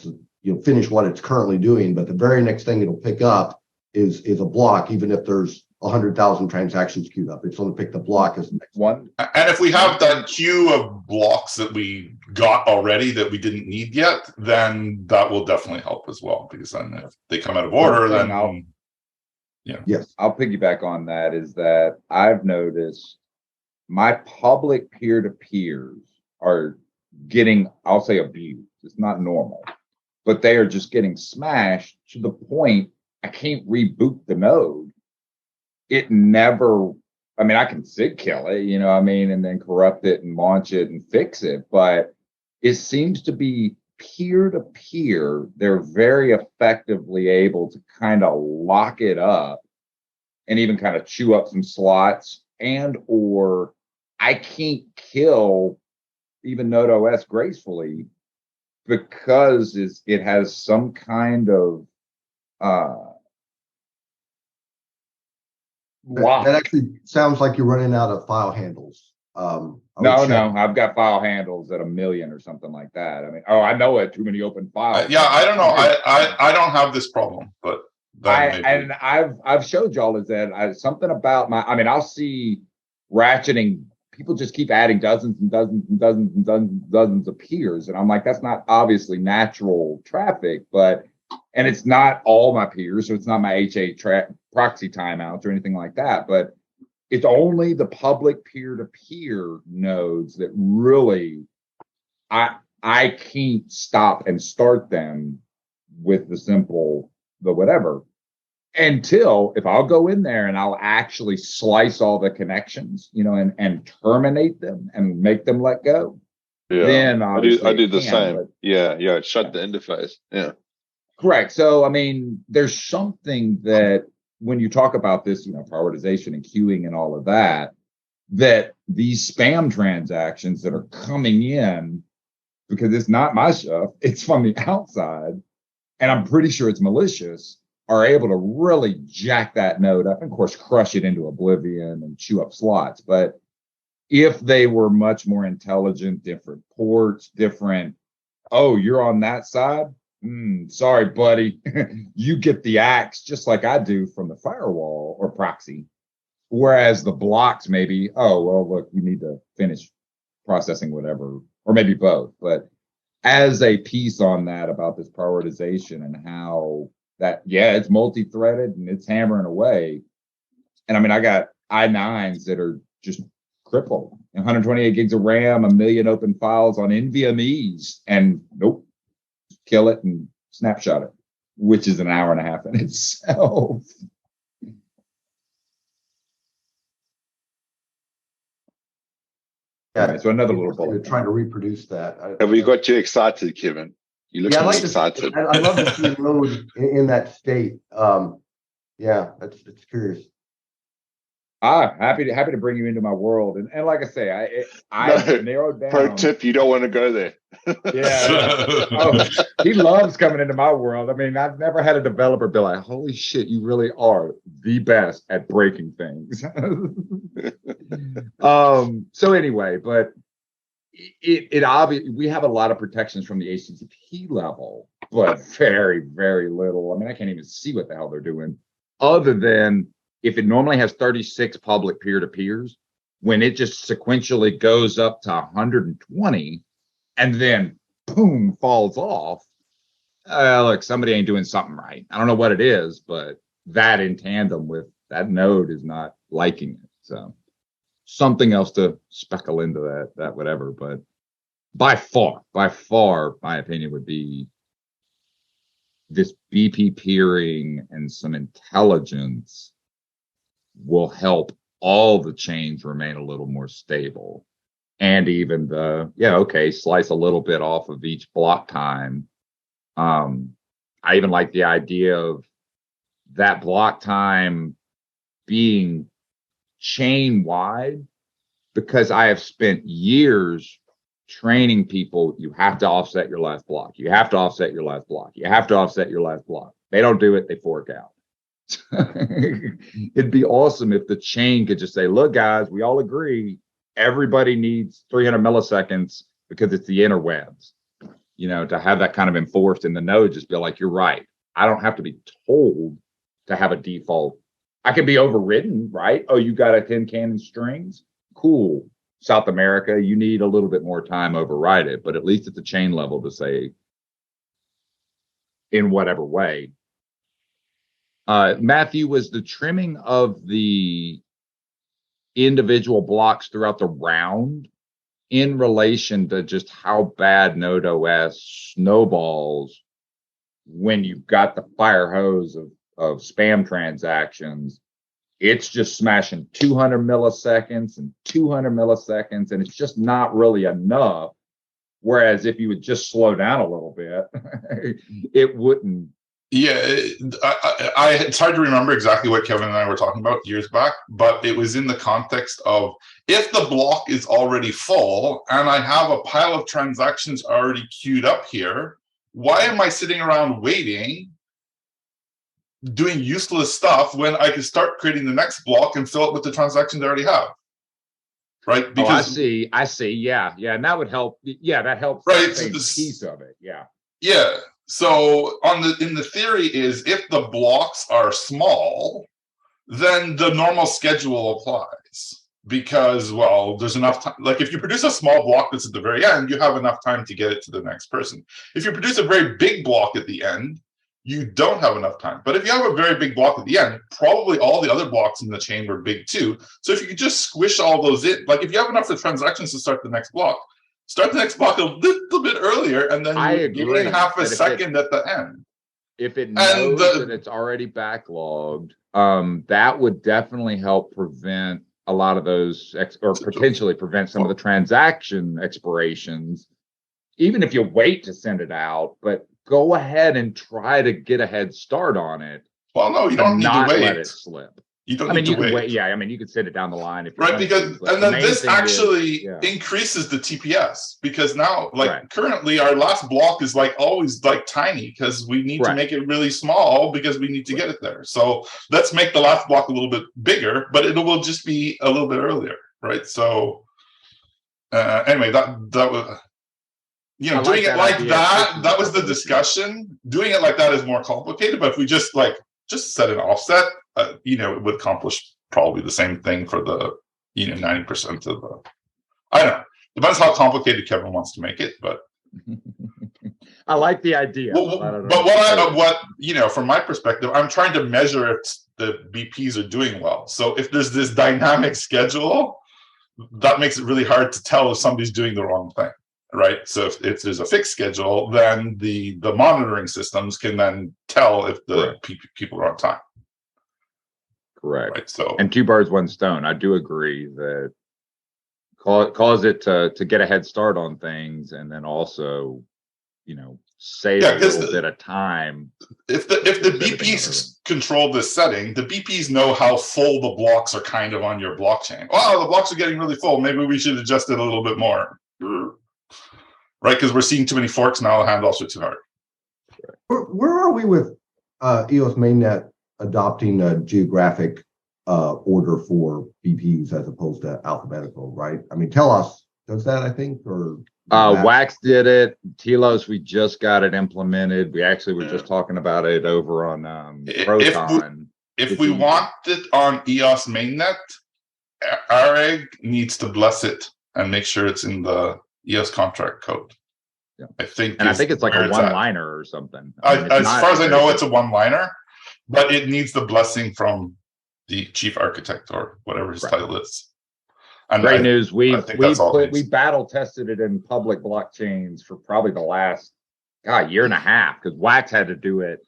to finish what it's currently doing, but the very next thing it'll pick up is a block, even if there's 100,000 transactions queued up. It's going to pick the block as the next one. And if we have that queue of blocks that we got already that we didn't need yet, then that will definitely help as well. Because then if they come out of order, then I'll piggyback on that. Is that I've noticed my public peer-to-peers are getting, I'll say, abused. It's not normal, but they are just getting smashed to the point I can't reboot the node. It never, I mean, I can SIG kill it, and then corrupt it and launch it and fix it. But it seems to be peer to peer. They're very effectively able to kind of lock it up and even kind of chew up some slots, and or I can't kill even Node OS gracefully because it has some kind of That actually sounds like you're running out of file handles. No, I've got file handles at 1 million or something like that. I mean, I know it. Too many open files. I don't know. I don't have this problem, but I've showed y'all is that something about I'll see ratcheting. People just keep adding dozens and dozens and dozens and dozens of peers, and I'm like, that's not obviously natural traffic, and it's not all my peers, so it's not my HA proxy timeouts or anything like that, but it's only the public peer-to-peer nodes that really I can't stop and start them with the whatever, until if I'll go in there and I'll actually slice all the connections, and terminate them and make them let go. Yeah, then I do the same. Shut the interface. Yeah. Correct. So, there's something that when you talk about this, prioritization and queuing and all of that these spam transactions that are coming in, because it's not my stuff, it's from the outside, and I'm pretty sure it's malicious, are able to really jack that node up and, of course, crush it into oblivion and chew up slots. But if they were much more intelligent, different ports, you're on that side? Sorry, buddy. You get the axe just like I do from the firewall or proxy. Whereas the blocks maybe, look, you need to finish processing whatever, or maybe both. But as a piece on that about this prioritization and how that, it's multi-threaded and it's hammering away. And I got i9s that are just crippled, 128 gigs of RAM, 1 million open files on NVMEs, and nope. Kill it and snapshot it, which is an hour and a half in itself. Yeah, right, so another little bullet. Trying to reproduce that. Have we got you excited, Kevin? You look excited. I love to see a node in that state. It's curious. Happy to bring you into my world, and like I say, I narrowed down. Pro tip: you don't want to go there. He loves coming into my world. I've never had a developer be like, "Holy shit, you really are the best at breaking things." So anyway, but it obviously we have a lot of protections from the HTTP level, but very, very little. I can't even see what the hell they're doing, other than if it normally has 36 public peer-to-peers, when it just sequentially goes up to 120 and then boom, falls off. Look, somebody ain't doing something right. I don't know what it is, but that in tandem with that node is not liking it. So something else to speckle into that whatever. But by far, my opinion would be this BP peering and some intelligence will help all the chains remain a little more stable. And even slice a little bit off of each block time. I I even like the idea of that block time being chain wide, because I have spent years training people. You have to offset your last block. You have to offset your last block. You have to offset your last block. They don't do it, they fork out. It'd be awesome if the chain could just say, look, guys, we all agree everybody needs 300 milliseconds because it's the interwebs. You know, to have that kind of enforced in the node, just be like, you're right. I don't have to be told to have a default. I can be overridden, right? Oh, you got a 10 cannon strings? Cool. South America, you need a little bit more time, override it, but at least at the chain level to say, in whatever way. Matthew, was the trimming of the individual blocks throughout the round in relation to just how bad Node OS snowballs when you've got the fire hose of spam transactions? It's just smashing 200 milliseconds and 200 milliseconds, and it's just not really enough. Whereas if you would just slow down a little bit, it wouldn't. Yeah, it's hard to remember exactly what Kevin and I were talking about years back, but it was in the context of, if the block is already full and I have a pile of transactions already queued up here, why am I sitting around waiting, doing useless stuff, when I can start creating the next block and fill it with the transactions I already have? Right? Because I see. Yeah. And that would help. Yeah, that helps. Right. That piece of it. Yeah. Yeah. So in the theory is, if the blocks are small, then the normal schedule applies, because, well, there's enough time. Like, if you produce a small block that's at the very end, you have enough time to get it to the next person. If you produce a very big block at the end, you don't have enough time. But if you have a very big block at the end, probably all the other blocks in the chain were big too. So if you could just squish all those in, like if you have enough of transactions to start the next block, start the next block a little bit earlier, and then you gain half a second at the end. If it knows that it's already backlogged, that would definitely help prevent a lot of those, or potentially prevent some of the transaction expirations, even if you wait to send it out. But go ahead and try to get a head start on it. Well, no, you don't need to wait. Let it slip. You don't need to wait. Yeah, I mean, you could send it down the line if you right, because and then this actually increases the TPS, because now, like, currently our last block is like always like tiny, because we need to make it really small because we need to get it there. So let's make the last block a little bit bigger, but it will just be a little bit earlier, right? So anyway, that was, you know, doing it like that was the discussion. Doing it like that is more complicated, but if we just set an offset, you know, it would accomplish probably the same thing for the, you know, 90% of the, I don't know. Depends how complicated Kevin wants to make it, but I like the idea. But what, you know, from my perspective, I'm trying to measure if the BPs are doing well. So if there's this dynamic schedule, that makes it really hard to tell if somebody's doing the wrong thing. Right. So if there's a fixed schedule, then the monitoring systems can then tell if the people are on time. Correct. Right, so, and two birds, one stone. I do agree that cause it to get a head start on things, and then also, you know, save a little bit of time. If the BPs control this setting, the BPs know how full the blocks are kind of on your blockchain. Wow, the blocks are getting really full. Maybe we should adjust it a little bit more. Right, because we're seeing too many forks now. The handoffs are too hard. Where are we with EOS mainnet adopting a geographic order for BPs as opposed to alphabetical? Right. I mean, Telos does that, I think, or Wax did it. Telos, we just got it implemented. We actually were just talking about it over on Proton. If we want it on EOS mainnet, AREG needs to bless it and make sure it's in the EOS contract code. Yeah. I think it's like a one-liner or something. As far as I know, it's a one-liner, but it needs the blessing from the chief architect or whatever his title is. And great news. We battle tested it in public blockchains for probably the last year and a half, because Wax had to do it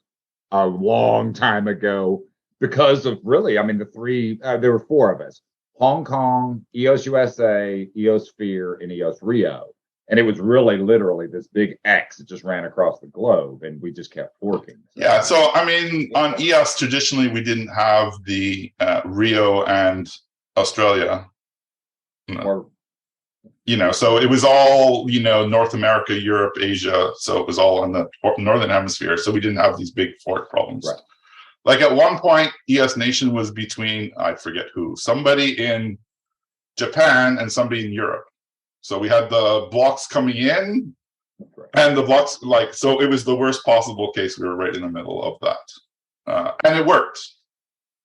a long time ago because of there were four of us: Hong Kong, EOS USA, EOS Sphere, and EOS Rio. And it was really literally this big X that just ran across the globe, and we just kept forking. Yeah. So, I mean, on EOS, traditionally, we didn't have the Rio and Australia. So it was all, North America, Europe, Asia. So it was all in the Northern Hemisphere. So we didn't have these big fork problems. Right. Like at one point, EOS Nation was between, I forget who, somebody in Japan and somebody in Europe. So we had the blocks coming in and the blocks, so it was the worst possible case. We were right in the middle of that. And it worked.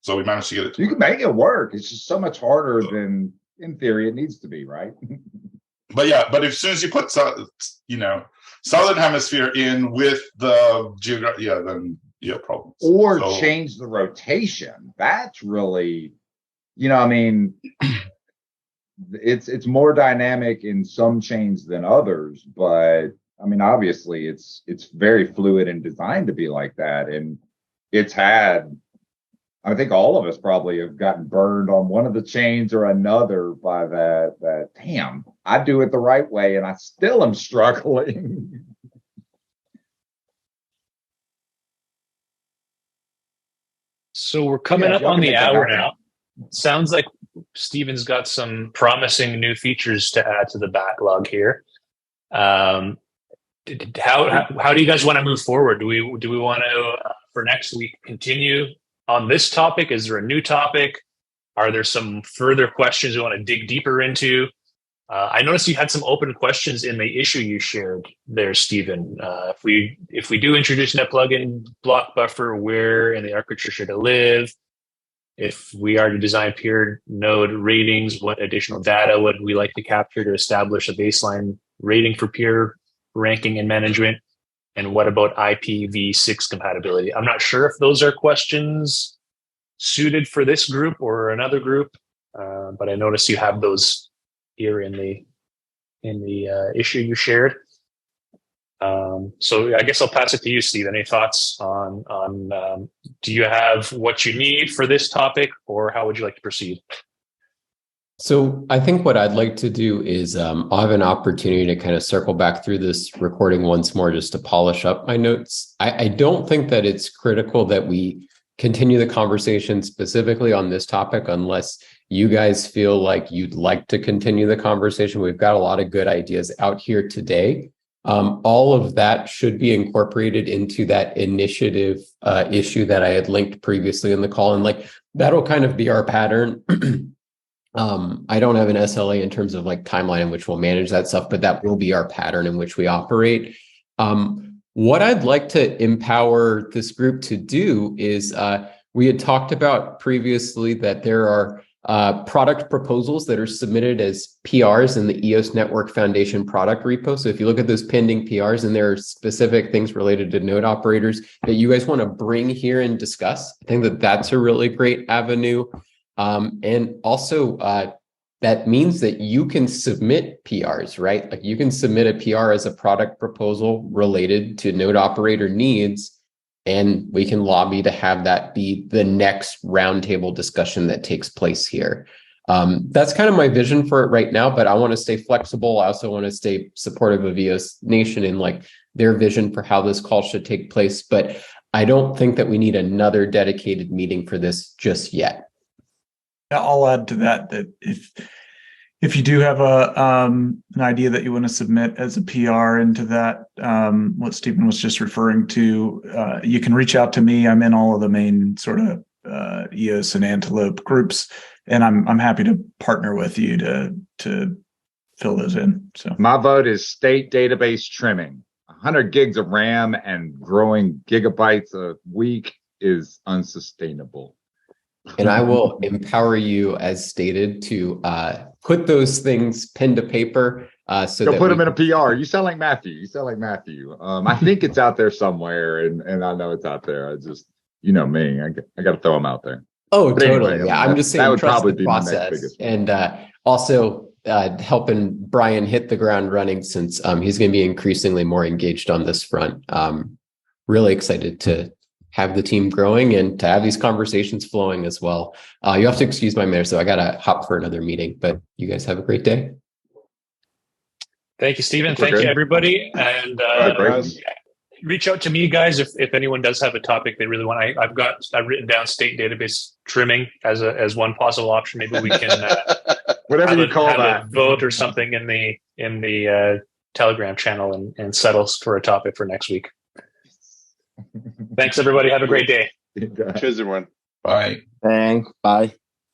So we managed to get it to You work. can make it work. It's just so much harder than, in theory, it needs to be, right? But as soon as you put, Southern Hemisphere in with the geography, then you have problems. Or change the rotation. That's really, it's more dynamic in some chains than others, but obviously it's very fluid and designed to be like that. And I think all of us probably have gotten burned on one of the chains or another by that damn, I do it the right way and I still am struggling. So we're coming up on the hour now. Sounds like Steven's got some promising new features to add to the backlog here. How do you guys want to move forward? Do we want to for next week continue on this topic? Is there a new topic? Are there some further questions you want to dig deeper into? I noticed you had some open questions in the issue you shared there, Stephen. If we do introduce net plugin block buffer, where in the architecture should it live? If we are to design peer node ratings, what additional data would we like to capture to establish a baseline rating for peer ranking and management? And what about IPv6 compatibility? I'm not sure if those are questions suited for this group or another group, but I noticed you have those here in the issue you shared. So I guess I'll pass it to you, Steve. Any thoughts on do you have what you need for this topic, or how would you like to proceed? So I think what I'd like to do is I'll have an opportunity to kind of circle back through this recording once more just to polish up my notes. I don't think that it's critical that we continue the conversation specifically on this topic unless you guys feel like you'd like to continue the conversation. We've got a lot of good ideas out here today. All of that should be incorporated into that initiative issue that I had linked previously in the call. And that'll kind of be our pattern. I don't have an SLA in terms of timeline in which we'll manage that stuff, but that will be our pattern in which we operate. What I'd like to empower this group to do is we had talked about previously that there are product proposals that are submitted as PRs in the EOS Network Foundation product repo. So if you look at those pending PRs and there are specific things related to node operators that you guys want to bring here and discuss, I think that that's a really great avenue. And also that means that you can submit PRs, right? You can submit a PR as a product proposal related to node operator needs, and we can lobby to have that be the next roundtable discussion that takes place here. That's kind of my vision for it right now, but I want to stay flexible. I also want to stay supportive of EOS Nation and their vision for how this call should take place. But I don't think that we need another dedicated meeting for this just yet. I'll add to that if you do have an idea that you want to submit as a PR into that, what Stephen was just referring to, you can reach out to me. I'm in all of the main sort of EOS and Antelope groups, and I'm happy to partner with you to fill those in. So my vote is state database trimming. 100 gigs of RAM and growing gigabytes a week is unsustainable. And I will empower you, as stated, to put those things pen to paper. So put them in a PR. You sound like Matthew. I think it's out there somewhere, and I know it's out there. I just, me, I got to throw them out there. Oh, but totally. Anyway, yeah, I'm just saying that would trust probably the be process, my next biggest one. And also helping Brian hit the ground running since he's going to be increasingly more engaged on this front. Really excited to have the team growing and to have these conversations flowing as well. You have to excuse my manner, so I got to hop for another meeting, but you guys have a great day. Thank you, Stephen. We're Thank you, good. everybody. And Great. reach out to me, guys, if anyone does have a topic they really want. I've written down state database trimming as one possible option. Maybe we can Whatever you call have that. a vote or something in the Telegram channel and settle for a topic for next week. Thanks, everybody. Have a great day. Cheers, everyone. Bye. Thanks. Bye.